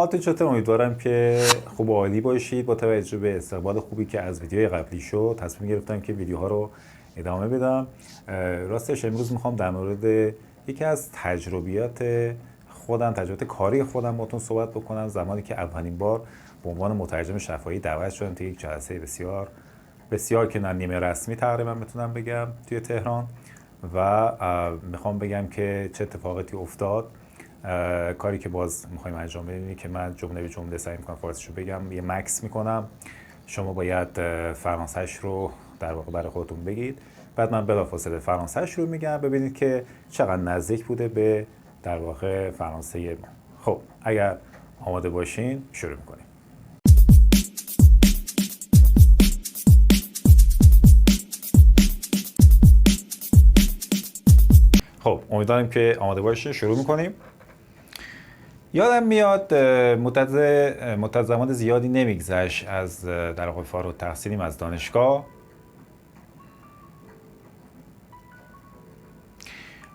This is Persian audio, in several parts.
حالتون چطور؟ امیدوارم که خوب و عالی باشید. با توجه به استقبال خوبی که از ویدیوهای قبلی شد تصمیم گرفتم که ویدیوها رو ادامه بدم. راستش امروز میخوام در مورد یکی از تجربیات کاری خودم باتون صحبت بکنم. زمانی که اولین بار به عنوان مترجم شفاهی دعوت شدم توی یک جلسه بسیار بسیار که نیمه رسمی تقریبا میتونم بگم توی تهران و میخوام بگم که چه اتفاقاتی افتاد. کاری که باز میخوایم انجام بدیم که من جمله به جمله سعی میکنم فارسیشو بگم، یه مکس میکنم، شما باید فرانسهش رو در واقع برای خودتون بگید، بعد من بلافاصله فرانسهش رو میگم، ببینید که چقدر نزدیک بوده به در واقع فرانسه ما. خب اگر آماده باشین شروع میکنیم. خب امیدوارم که آماده باشین، شروع میکنیم. یادم میاد مدت زمان زیادی نمیگذشت از در واقع فارغ التحصیلیم از دانشگاه.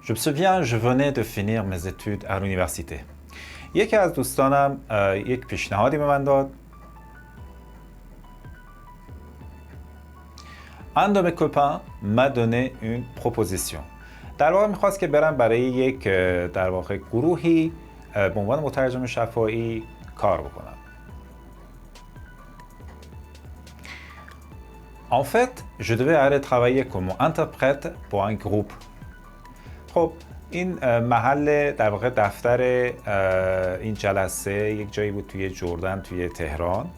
Je me souviens, je venais de finir mes études à l'université. یکی از دوستانم یک پیشنهادی به من داد. Un de mes copains m'a donné une proposition. در واقع میخواست که برم برای یک در واقع گروهی به عنوان مترجم شفاهی کار بکنم. En fait, je devais aller travailler comme interprète pour un groupe. خب این محل در واقع دفتر این جلسه یک جایی بود توی جردن توی تهران.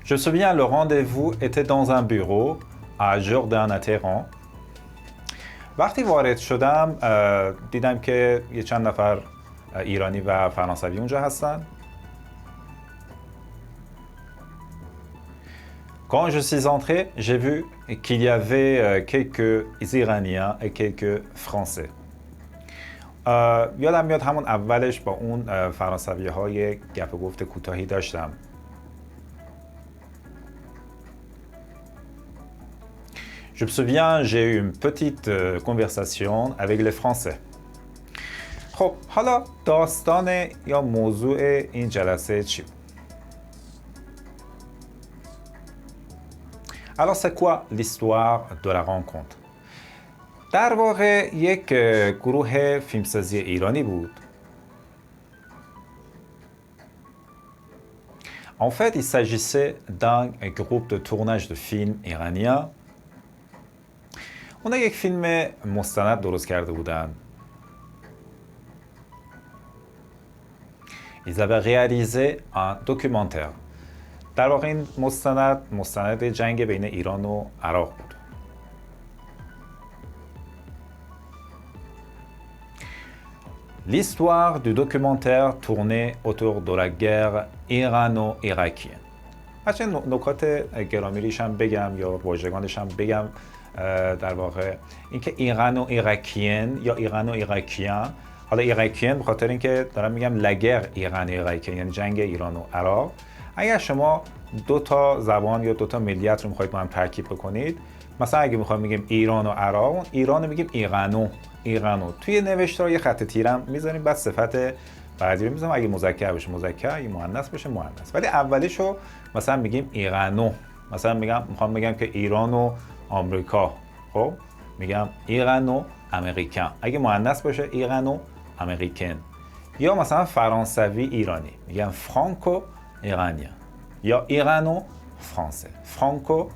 Je me souviens, le rendez-vous était dans un bureau à Jourdain à Téhéran. وقتی وارد شدم دیدم که یه چند نفر ایرانی و فرانسوی اونجا هستن. Quand je suis entré, j'ai vu qu'il y avait quelques Iraniens et quelques Français. یادم میاد همون اولش با اون فرانسوی های گپ و گفت کوتاهی داشتم. Je me souviens, j'ai eu une petite conversation avec les Français. خب حالا داستان یا موضوع این جلسه چی بود؟ Alors c'est quoi l'histoire de la rencontre? در واقع یک گروه فیلمسازی ایرانی بود. En fait, il s'agissait d'un groupe de tournage de films iranien. اونا یک فیلم مستند درست کرده بودن. Ils avaient réalisé un documentaire. در واقع این مستند جنگ بین ایران و عراق بود. L'histoire du documentaire tournait autour de la guerre irano-irakienne. بچه نکات گرامیریش هم بگم یا واژگانش هم بگم. در واقع اینکه ایران و ایراکین یا ایران و ایراکیان، حالا ایراکیان به خاطر اینکه دارم میگم لگر ایران و ایراکیان یعنی جنگ ایران و عراق. اگر شما دو تا زبان یا دو تا ملیت رو میخواید با هم ترکیب بکنید، مثلا اگه میخوایم میگیم ایران و عراق، ایران رو میگیم ایرانو. توی نوشتار یه خط تیرم میذاریم، بعد صفت بعدی رو میذاریم، اگه مذکر بشه مذکر، اگه مؤنث بشه مؤنث. ولی اولیشو مثلا میگیم ایرانو. مثلا میخوام بگم که ایران و آمریکا، خب میگم ایرانو امریکن. اگه مؤنث باشه ایرانو امریکن. یا مثلا فرانسوی ایرانی میگم فرانکو ایرانیا، یا ایرانو فرانسه، فرانکو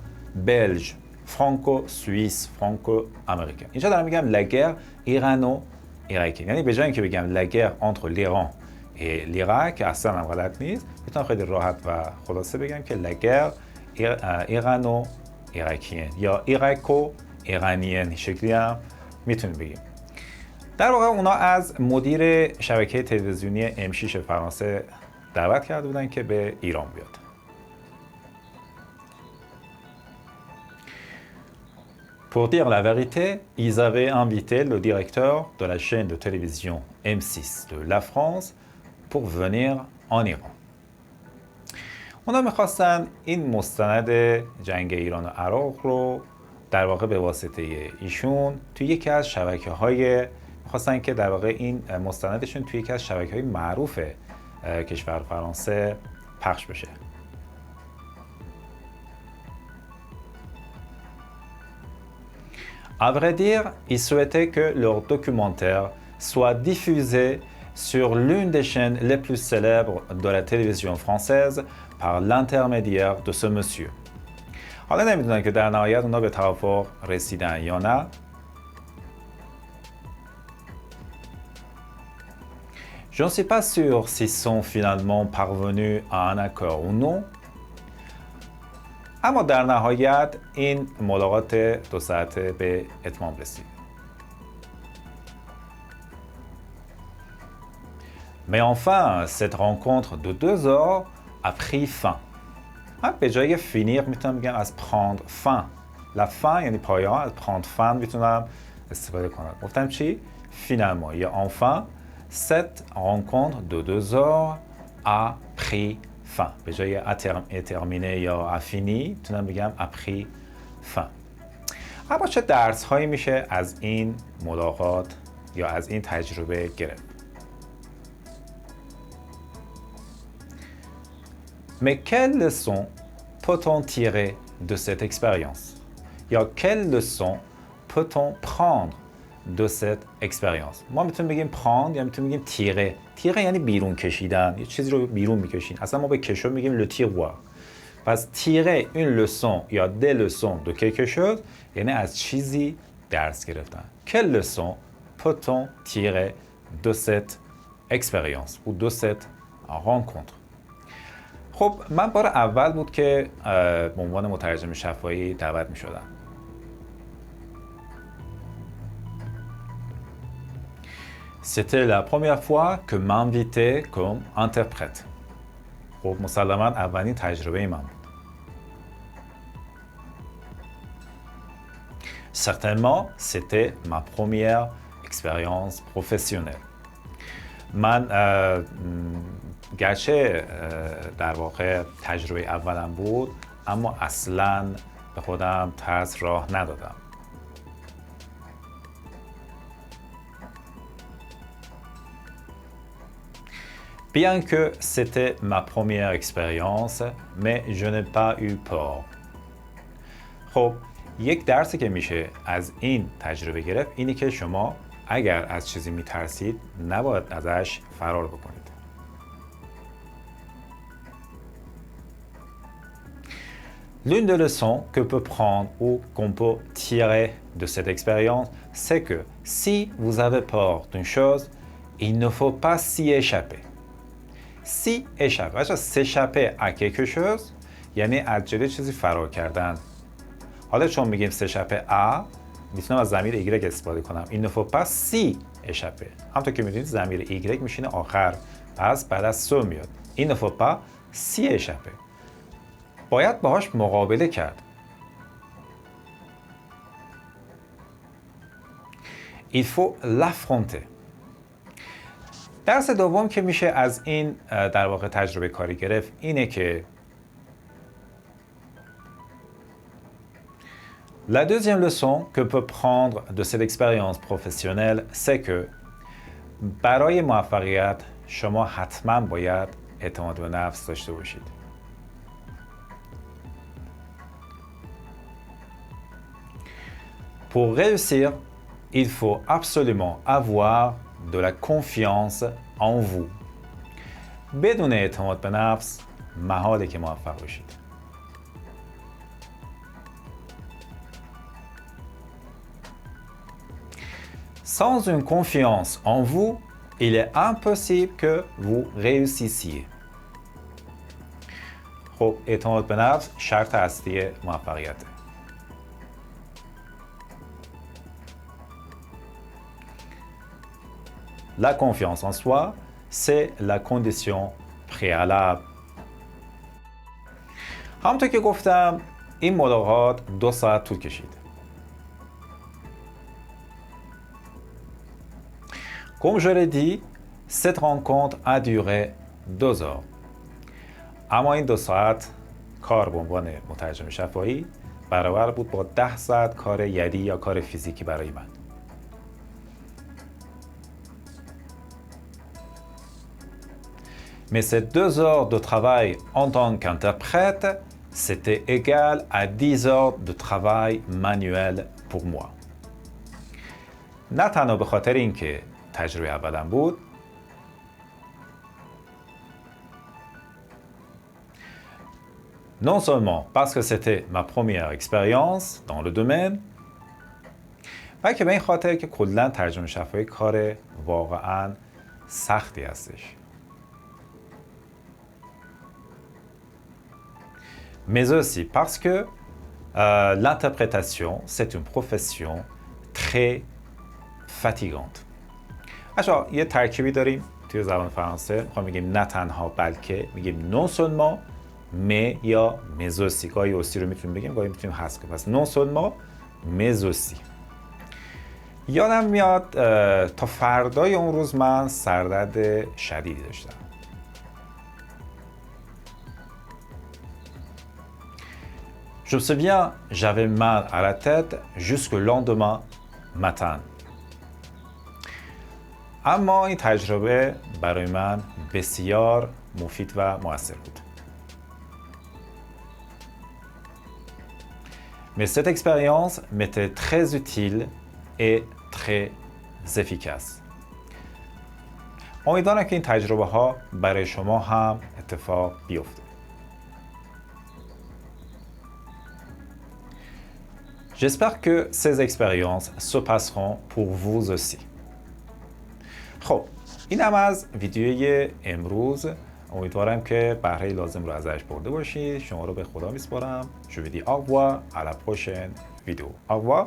بلژ، فرانکو سوئیس، فرانکو امریکن. اینجا دارم میگم لگر ایرانو ایراکی، یعنی به جای اینکه بگم لگر انتر لیران و لیراک اصلا هم غلط نیست، میتونم خیلی راحت و خلاصه بگم که لگر ایرانو ایراکیین یا ایراکو ایرانیین شکلی هم میتونیم بگیم. در واقع اونا از مدیر شبکه تلویزیونی M6 فرانسه دعوت کرده بودن که به ایران بیاد. Pour dire la vérité, ils avaient invité le directeur de la chaîne de télévision M6 de la France pour venir en Iran. اونا میخواستن این مستند جنگ ایران و عراق رو در واقع به واسطه ایشون توی یکی از شبکه‌های خواستن که در واقع این مستندشون توی یکی از شبکه‌های معروف کشور فرانسه پخش بشه. À vrai dire, ils souhaitaient que leur documentaire soit diffusé sur l'une des chaînes les plus célèbres de la télévision française par l'intermédiaire de ce monsieur. حالا نمیدونن که در نهایت اونا به توافق رسیدن یا نه. Je ne suis pas sûr s'ils sont finalement parvenus à un accord ou non. اما در نهایت این ملاقات 2 ساعته به اتمام رسید. Mais enfin, cette rencontre de 2 heures a pris fin. به جای finir میتونم بگم از prendre fin. La fin یعنی پایان، از prendre fin میتونم استفاده کنم. گفتم چی؟ Finalement یا enfin, cette rencontre de 2 heures a pris fin. به جای terminé یا a fini میتونم بگم a pris fin. اما چه درس هایی میشه از این ملاقات یا از این تجربه گرفت؟ Mais quelles leçons peut-on tirer de cette expérience? یا quelles leçons peut-on prendre de cette expérience? ما میتونیم بگیم prendre یا میتونیم بگیم tirer. tirer یعنی بیرون کشیدن، یه چیزی رو بیرون میکشین. اصلا ما به کشو میگیم le tiroir. پس tirer une leçon یا des leçons de quelque chose یعنی از چیزی درس گرفتن. Quelles leçons peut-on tirer de cette expérience ou de cette rencontre? خب من بار اول بود که به عنوان مترجم شفاهی دعوت می شدم. C'était la première fois que m'invitait comme interprète. خب مسلماً اولین تجربه من بود. Certainement, c'était ma première expérience professionnelle. من گرچه در واقع تجربه اولم بود اما اصلاً به خودم ترس راه ندادم. Bien que c'était ma première expérience, mais je n'ai pas eu peur. خب یک درسی که میشه از این تجربه گرفت اینی که شما اگر از چیزی میترسید نباید ازش فرار بکنید. L'une des leçons que peut prendre ou qu'on peut tirer de cette expérience, c'est que si vous avez peur d'une chose, il ne faut pas s'y échapper. Si échapper, s'échapper à quelque chose یعنی از جلوی چیزی فرار کردن. حالا چون میگیم s'échapper à میتونم از ضمیر ایگرگ استفاده کنم. Il ne faut pas s'y échapper. همونطور که میدونید ضمیر ایگرگ میشینه آخر پس بعد از سو میاد. Il ne faut pas s'y échapper. باید باهاش مقابله کرد. Il faut l'affronter. درس دوم که میشه از این در واقع تجربه کاری گرفت اینه که La deuxième leçon que peut prendre de cette expérience professionnelle, c'est que برای موفقیت شما حتما باید اعتماد به نفس داشته باشید. Pour réussir, il faut absolument avoir de la confiance en vous. بدون اعتماد به نفس محاله که موفق بشید. Sans une confiance en vous, il est impossible que vous réussissiez. خب اعتماد به نفس شرط اصلی موفقیته. La confiance en soi, c'est la condition préalable. همونطور که گفتم این ملاقات 2 ساعت طول کشید. Comme je l'ai dit, cette rencontre a duré 2 heures. اما این 2 ساعت کار به عنوان مترجم شفاهی برابر بود با 10 ساعت کار یدی یا کار فیزیکی برای من. Mais ces 2 heures de travail en tant qu'interprète, c'était égal à 10 heures de travail manuel pour moi. نه تنها به خاطر اینکه تجربه اولم بود، non seulement parce que c'était ma première expérience dans le domaine، بلکه به این خاطر که کلاً ترجمه شفاهی کار واقعاً سختی هستش. Mais aussi parce que l'interprétation, c'est une profession très fatigante. اچھا یه ترکیبی داریم توی زبان فرانسه، میخوام میگیم نه تنها بلکه، میگیم non seulement mais یا mais aussi. گاهی aussi رو میتونیم بگیم، گاهی میتونیم حذف کنیم. پس non seulement mais aussi. یادم میاد تا فردای اون روز من سردرد شدیدی داشتم. Je me souviens, j'avais mal à la tête jusqu'au lendemain matin. اما این تجربه برای من بسیار مفید و مؤثر بود. Mais cette expérience m'était très utile et très efficace. امیدوارم که این تجربه ها برای شما هم اتفاق بیفته. J'espère que ces expériences se passeront pour vous aussi. خب این هم از ویدیوی امروز. امیدوارم که بهره لازم رو ازش برده باشید. شما رو به خدا میسپارم. Je vous dis au revoir à la prochaine vidéo. Au revoir.